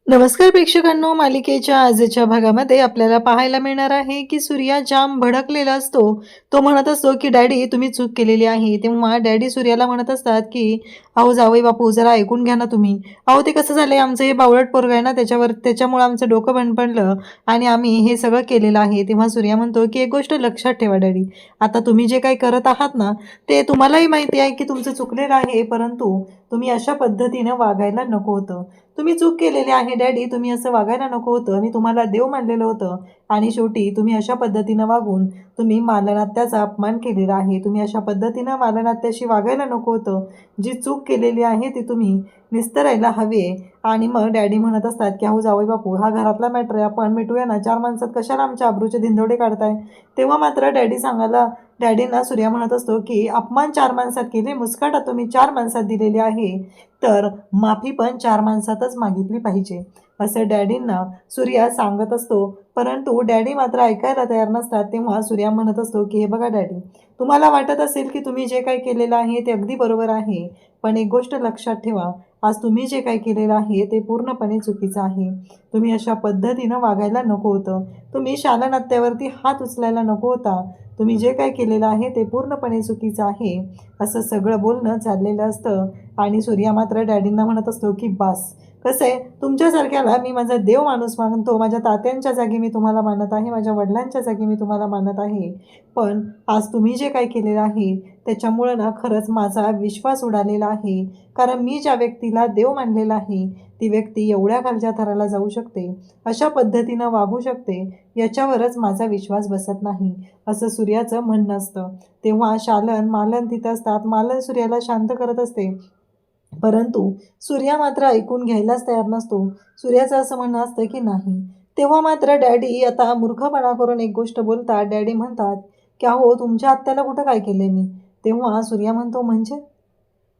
नमस्कार प्रेक्षकांनो, मालिकेच्या आजच्या भागामध्ये आपल्याला पाहायला मिळणार आहे की सूर्या जाम भडकलेला असतो. तो म्हणत असतो की डॅडी तुम्ही चूक केलेली आहे. तेव्हा डॅडी सूर्याला म्हणत असतात की अहो जावई बापू जरा ऐकून घ्या ना तुम्ही. अहो ते कसं झालंय, आमचं हे बावळट पोरग आहे ना, त्याच्यामुळे आमचं डोकं बंद पडलं आणि आम्ही हे सगळं केलेलं आहे. तेव्हा सूर्या म्हणतो की एक गोष्ट लक्षात ठेवा डॅडी, आता तुम्ही जे काही करत आहात ना, ते तुम्हालाही माहिती आहे की तुमचं चुकलेलं आहे, परंतु तुम्ही अशा पद्धतीनं वागायला नको होतं. तुम्ही चूक केलेली आहे डॅडी, तुम्ही असं वागायला नको होतं. मी तुम्हाला देव मानलेलं होतं आणि शेवटी तुम्ही अशा पद्धतीनं वागून तुम्ही मालनात्याचा अपमान केलेला आहे. तुम्ही अशा पद्धतीनं मालनात्याशी वागायला नको होतं. जी चूक केलेली आहे ती तुम्ही निस्तरायला हवी आहे. आणि मग डॅडी म्हणत असतात की अहो जावई बापू, हा घरातला मॅटर आहे, आपण मिटूया ना. 4 माणसात कशाला आमच्या अब्रूचे धिंदोडे काढताय. तेव्हा मात्र डॅडींना सूर्या म्हणत असतो की अपमान 4 माणसात केले, मुस्काटा तुम्ही 4 माणसात दिलेली आहे, तर माफी पण 4 माणसातच मागितली पाहिजे, असं डॅडींना सूर्या सांगत असतो. परंतु डॅडी मात्र ऐकायला तयार नसतात. तेव्हा सूर्या म्हणत असतो की हे बघा डॅडी, तुम्हाला वाटत असेल की तुम्ही जे काही केलेलं आहे ते अगदी बरोबर आहे, पण एक गोष्ट लक्षात ठेवा, आज तुम्ही जे काही केलेलं आहे ते पूर्णपणे चुकीचं आहे. तुम्ही अशा पद्धतीनं वागायला नको होतं. तुम्ही शालनात्यावरती हात उचलायला नको होता. तुम्ही जे काही केलेलं आहे ते पूर्णपणे चुकीचं आहे, असं सगळं बोलणं चाललेलं असतं. आणि सूर्या मात्र डॅडींना म्हणत असतो की बास, कसं आहे, तुमच्यासारख्याला मी माझा देव माणूस मानतो. माझ्या तात्यांच्या जागी मी तुम्हाला मानत आहे, माझ्या वडिलांच्या जागी मी तुम्हाला मानत आहे, पण आज तुम्ही जे काही केलेलं आहे त्याच्यामुळं ना खरंच माझा विश्वास उडालेला आहे. कारण मी ज्या व्यक्तीला देव मानलेला आहे ती व्यक्ती एवढ्या खालच्या थराला जाऊ शकते, अशा पद्धतीनं वागू शकते, याच्यावरच माझा विश्वास बसत नाही, असं सूर्याचं म्हणणं असतं. तेव्हा मालन तिथं असतात. मालन सूर्याला शांत करत असते, परंतु सूर्या मात्र ऐकून घ्यायलाच तयार नसतो. सूर्याचं असं म्हणणं असतं की नाही. तेव्हा मात्र डॅडी आता मूर्खपणा करून एक गोष्ट बोलतात. डॅडी म्हणतात की अहो तुमच्या आत्याला कुठं काय केलंय मी. तेव्हा सूर्या म्हणतो म्हणजे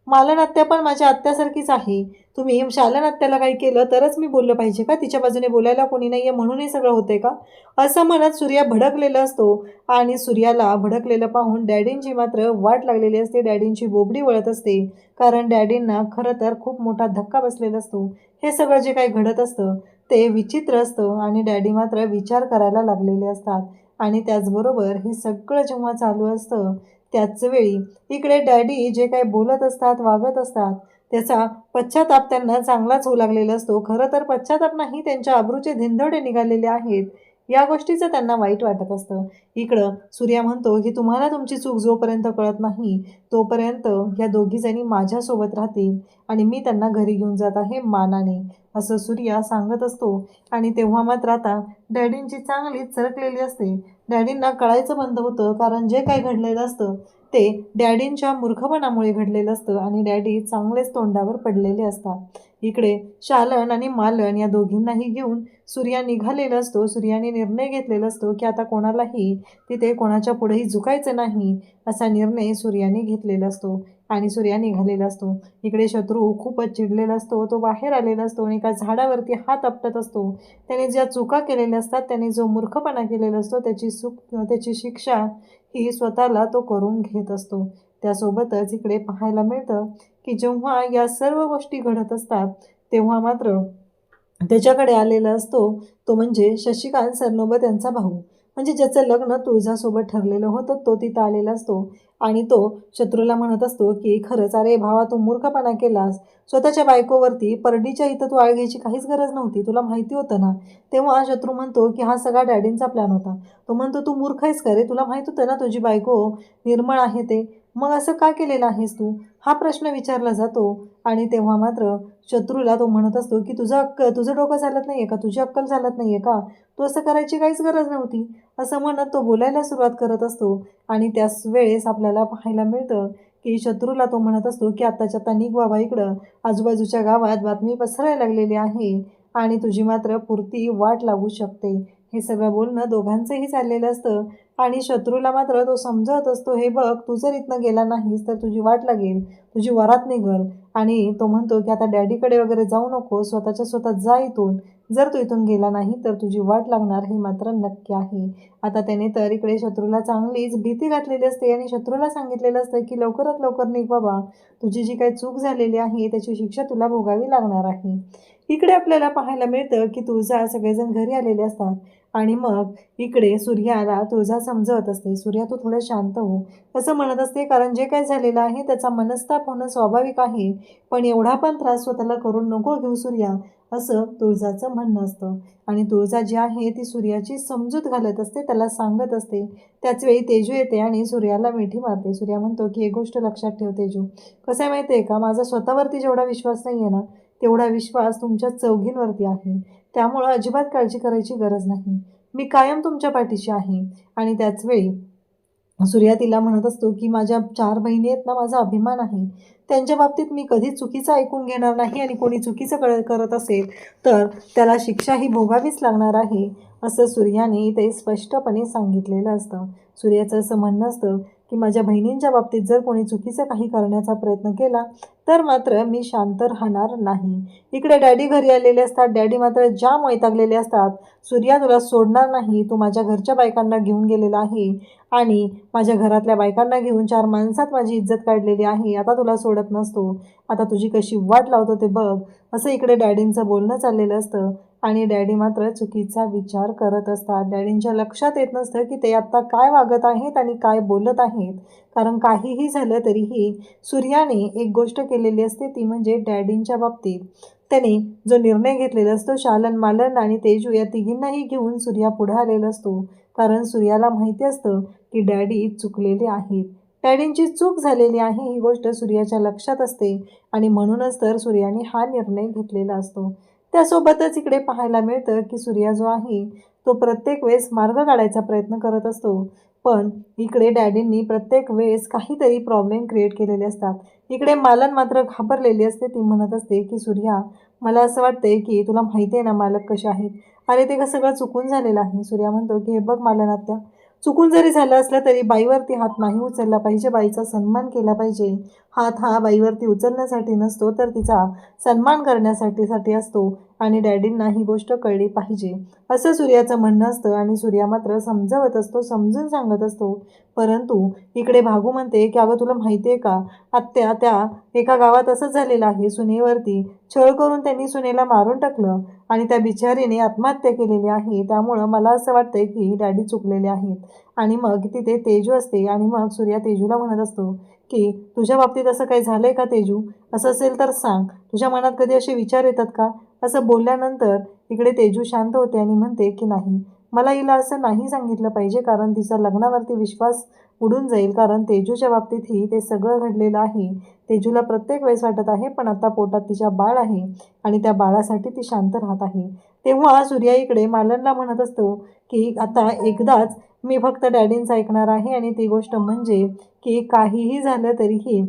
मालन आत्या पण माझ्या आत्यासारखीच आहे. तुम्ही शालन आत्याला काही केलं तरच मी बोललं पाहिजे का? तिच्या बाजूने बोलायला कोणी नाही आहे म्हणून हे सगळं होतंय का? असं म्हणत सूर्या भडकलेला असतो. आणि सूर्याला भडकलेलं पाहून डॅडींची मात्र वाट लागलेली असते. डॅडींची बोबडी वळत असते. कारण डॅडींना खरं तर खूप मोठा धक्का बसलेला असतो. हे सगळं जे काही घडत असतं ते विचित्र असतं आणि डॅडी मात्र विचार करायला लागलेले असतात. आणि त्याचबरोबर हे सगळं जेव्हा चालू असतं त्याचवेळी इकडे डॅडी जे काही बोलत असतात, वागत असतात, त्याचा पश्चाताप त्यांना चांगलाच होऊ लागलेला असतो. खरं तर पश्चाताप नाही, त्यांच्या अब्रूचे धिंदोडे निघालेले आहेत, या गोष्टीचं त्यांना वाईट वाटत असतं. इकडं सूर्या म्हणतो की तुम्हाला तुमची चूक जोपर्यंत कळत नाही तोपर्यंत या दोघीजणी माझ्यासोबत राहतील आणि मी त्यांना घरी घेऊन जात आहे मानाने, असं सूर्या सांगत असतो. आणि तेव्हा मात्र आता डॅडींची चांगलीच सरकलेली असते. डॅडींना कळायचं बंद होतं, कारण जे काही घडलेलं असतं ते डॅडींच्या मूर्खपणामुळे घडलेलं असतं आणि डॅडी चांगलेच तोंडावर पडलेले असतात. इकडे शालन आणि मालन या दोघींनाही घेऊन सूर्या निघालेला असतो. सूर्याने निर्णय घेतलेला असतो की आता कोणालाही तिथे कोणाच्या पुढेही झुकायचं नाही, असा निर्णय सूर्याने घेतलेला असतो आणि सूर्या निघालेला असतो. इकडे शत्रू खूपच चिडलेला असतो. तो बाहेर आलेला असतो आणि एका झाडावरती हात आपटत असतो. त्याने ज्या चुका केलेल्या असतात, त्याने जो मूर्खपणा केलेला असतो, त्याची शिक्षा ही स्वतःला तो करून घेत असतो. त्यासोबतच इकडे पाहायला मिळतं की जेव्हा या सर्व गोष्टी घडत असतात तेव्हा मात्र त्याच्याकडे आलेला असतो तो म्हणजे शशिकांत सरनोबत यांचा भाऊ, म्हणजे ज्याचं लग्न तुळजासोबत ठरलेलं होतं, तो तिथं आलेला असतो. आणि तो शत्रूला म्हणत असतो की खरंच अरे भावा, तू मूर्खपणा केलास. स्वतःच्या बायकोवरती परडीच्या इथं तू आळ घ्यायची काहीच गरज नव्हती, तुला माहिती होतं ना. तेव्हा शत्रू म्हणतो की हा सगळा डॅडींचा प्लॅन होता. तो म्हणतो तू मूर्ख आहेस का रे, तुला माहीत होतं ना तुझी बायको निर्मळ आहे ते, मग असं का केलेलं आहेस तू, हा प्रश्न विचारला जातो. आणि तेव्हा मात्र शत्रूला तो म्हणत असतो की तुझं डोकं चालत नाही आहे का, तुझी अक्कल चालत नाही आहे का, तू असं करायची काहीच गरज नव्हती, असं म्हणत तो बोलायला सुरुवात करत असतो. आणि त्याच वेळेस आपल्याला पाहायला मिळतं की शत्रूला तो म्हणत असतो की आत्ताच्या आता निघ बाबा इकडं, आजूबाजूच्या गावात बातमी पसरायला लागलेली आहे आणि तुझी मात्र पुरती वाट लागू शकते. हे सगळं बोलणं दोघांचंही चाललेलं असतं. आणि शत्रूला मात्र तो समजत असतो, हे बघ, तू जर इथनं गेला नाहीस तर तुझी वाट लागेल, तुझी वरात निघल. आणि तो म्हणतो की आता डॅडीकडे वगैरे जाऊ नको, स्वतःच्या स्वतः जा इथून, जर तू इथून गेला नाही तर तुझी वाट लागणार, हे मात्र नक्की आहे. आता त्याने तर इकडे शत्रूला चांगलीच भीती घातलेली असते आणि शत्रूला सांगितलेलं असतं की लवकरात लवकर निघ बाबा, तुझी जी काही चूक झालेली आहे त्याची शिक्षा तुला भोगावी लागणार आहे. इकडे आपल्याला पाहायला मिळतं की तुळजा सगळेजण घरी आलेले असतात आणि मग इकडे सूर्याला तुळजा समजवत असते. सूर्या तू थोडं शांत हो असं म्हणत असते, कारण जे काय झालेलं आहे त्याचा मनस्ताप होणं स्वाभाविक आहे, पण एवढा पण त्रास स्वतःला करून नको घेऊ सूर्या, असं तुळजाचं म्हणणं असतं. आणि तुळजा जी आहे ती सूर्याची समजूत घालत असते, त्याला सांगत असते. त्याचवेळी तेजू येते आणि सूर्याला मिठी मारते. सूर्या म्हणतो की एक गोष्ट लक्षात ठेव तेजू, कसं आहे माहिती आहे का, माझा स्वतःवरती जेवढा विश्वास नाही आहे ना, तेवढा विश्वास तुमच्या चौघींवरती आहे. त्यामुळं अजिबात काळजी करायची गरज नाही. मी कायम तुमच्या पाठीशी आहे. आणि त्याचवेळी सूर्या तिला म्हणत असतो की माझ्या 4 बहिणी आहेत ना, माझा अभिमान आहे. त्यांच्या बाबतीत मी कधीच चुकीचं ऐकून घेणार नाही आणि कोणी चुकीचं करत असेल तर त्याला शिक्षाही भोगावीच लागणार आहे, असं सूर्याने इथे स्पष्टपणे सांगितलेलं असतं. सूर्याचं असं म्हणणं असतं की माझ्या बहिणींच्या बाबतीत जर कोणी चुकीचं काही करण्याचा प्रयत्न केला तर मात्र मी शांत राहणार नाही. इकडे डॅडी घरी आलेले असतात. डॅडी मात्र जाम वैतागलेले असतात. सूर्या तुला सोडणार नाही, तू माझ्या घरच्या बायकांना घेऊन गेलेला आहे आणि माझ्या घरातल्या बायकांना घेऊन 4 माणसात माझी इज्जत काढलेली आहे. आता तुला सोडत नसतो, आता तुझी कशी वाट लावतो ते बघ, असं इकडे डॅडींचं बोलणं चाललेलं असतं. आणि डॅडी मात्र चुकीचा विचार करत असतात. डॅडींच्या लक्षात येत नसतं की ते आत्ता काय वागत आहेत आणि काय बोलत आहेत, कारण काहीही झालं तरीही सूर्याने एक गोष्ट केलेली असते, ती म्हणजे डॅडींच्या बाबतीत त्याने जो निर्णय घेतलेला असतो, शालन मालन आणि तेजू या तिघींनाही घेऊन सूर्या पुढे आलेला असतो. कारण सूर्याला माहिती असतं की डॅडी चुकलेले आहेत, डॅडींची चूक झालेली आहे, ही गोष्ट सूर्याच्या लक्षात असते आणि म्हणूनच तर सूर्याने हा निर्णय घेतलेला असतो. त्यासोबतच इकडे पाहायला मिळतं की सूर्या जो आहे तो प्रत्येक वेळेस मार्ग काढायचा प्रयत्न करत असतो, पण इकडे डॅडींनी प्रत्येक वेळेस काहीतरी प्रॉब्लेम क्रिएट केलेले असतात. इकडे मालन मात्र घाबरलेली असते. ती म्हणत असते की सूर्या, मला असं वाटतंय की तुला माहिती आहे ना मालक कसे आहेत, अरे ते सगळं चुकून झालेलं आहे. सूर्या म्हणतो की हे बघ मालन आत्या, चुकून जरी झालं असलं तरी बाईवरती हात नाही उचलला पाहिजे, बाईचा सन्मान केला पाहिजे. हात हा बाईवरती उचलण्यासाठी नसतो तर तिचा सन्मान करण्यासाठी असतो आणि डॅडींना ही गोष्ट कळली पाहिजे, असं सूर्याचं म्हणणं असतं. आणि सूर्या मात्र समजावत असतो, समजून सांगत असतो. परंतु इकडे भागू म्हणते की अगं तुला माहिती आहे का आत्या, त्या एका गावात असंच झालेलं आहे, सुनेवरती छळ करून त्यांनी सुनेला मारून टाकलं आणि त्या बिचारीने आत्महत्या केलेली आहे. त्यामुळं मला असं वाटतंय की डॅडी चुकलेले आहेत. आणि मग तिथे तेजू असते आणि मग सूर्या तेजूला म्हणत असतो की तुझ्या बाबतीत असं काही झालं आहे का तेजू, असं असेल तर सांग, तुझ्या मनात कधी असे विचार येतात का. असं बोलल्यानंतर इकडे तेजू शांत होते आणि म्हणते की नाही, मला हिला असं नाही सांगितलं पाहिजे, कारण तिचा लग्नावरती विश्वास उडून जाईल, कारण तेजूच्या बाबतीतही ते सगळं घडलेलं आहे. तेजूला प्रत्येक वेळेस वाटत आहे पण आता पोटात तिच्या बाळ आहे आणि त्या बाळासाठी ती शांत राहत आहे. तेव्हा सूर्या इकडे मालनला म्हणत असतो की आता एकदाच मी फक्त डॅडींचं ऐकणार आहे आणि ती गोष्ट म्हणजे की काहीही झालं तरीही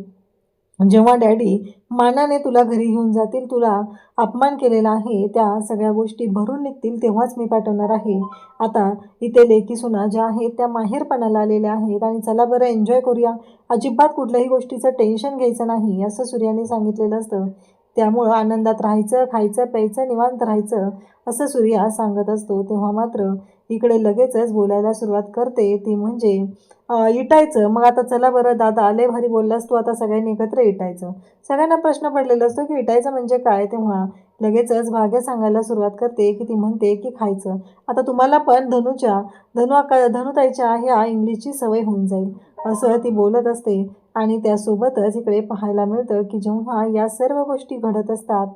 जेव्हा डॅडी मानाने तुला घरी घेऊन जातील, तुला अपमान केलेला आहे त्या सगळ्या गोष्टी भरून निघतील, तेव्हाच मी पाठवणार आहे. आता इथे लेकी सुना ज्या आहेत त्या माहेरपणाला आलेल्या आहेत आणि चला बरं एन्जॉय करूया, अजिबात कुठल्याही गोष्टीचं टेन्शन घ्यायचं नाही, असं सूर्याने सांगितलेलं असतं. त्यामुळं आनंदात राहायचं, खायचं प्यायचं, निवांत राहायचं, असं सूर्या सांगत असतो. तेव्हा मात्र इकडे लगेचच बोलायला सुरुवात करते, ती म्हणजे इटायचं. मग आता चला बरं दादा, लय भारी बोललास तू, आता सगळ्यांनी एकत्र इटायचं. सगळ्यांना प्रश्न पडलेला असतो की इटायचं म्हणजे काय. तेव्हा लगेचच भाग्य सांगायला सुरुवात करते की ती म्हणते की खायचं. आता तुम्हाला पण धनुताईच्या ह्या इंग्लिशची सवय होऊन जाईल, असं ती बोलत असते. आणि त्यासोबतच इकडे पाहायला मिळतं की जेव्हा या सर्व गोष्टी घडत असतात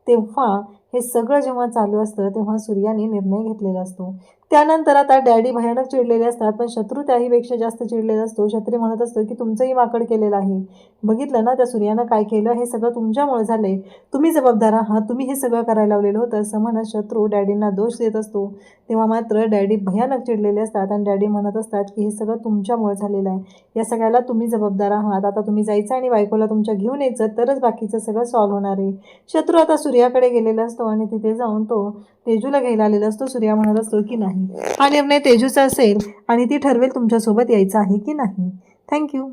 तेव्हा हे सगळं जेव्हा चालू असतं तेव्हा सूर्याने निर्णय घेतलेला असतो. त्यानंतर आता डॅडी भयानक चिडलेले असतात, पण शत्रू त्याहीपेक्षा जास्त चिडलेला असतो. शत्री म्हणत असतो की तुमचंही माकड केलेलं आहे, बघितलं ना त्या सूर्यानं काय केलं, हे सगळं तुमच्यामुळे झाले, तुम्ही जबाबदार आहात, तुम्ही हे सगळं करायला लावलेलं होतं, असं म्हणत शत्रू डॅडींना दोष देत असतो. तेव्हा मात्र डॅडी भयानक चिडलेले असतात आणि डॅडी म्हणत असतात की हे सगळं तुमच्यामुळे झालेलं आहे, या सगळ्याला तुम्ही जबाबदार आहात, आता तुम्ही जायचं आणि बायकोला तुमच्या घेऊन यायचं, तरच बाकीचं सगळं सॉल्व्ह होणार आहे. शत्रू आता सूर्याकडे गेलेला असतो आणि तिथे जाऊन तो तेजूला घ्यायला आलेला असतो. सूर्या म्हणत असतो की नाही, हा निर्णय तेजूचा असेल आणि ती ठरवेल तुमच्यासोबत यायचं आहे की नाही. थँक्यू.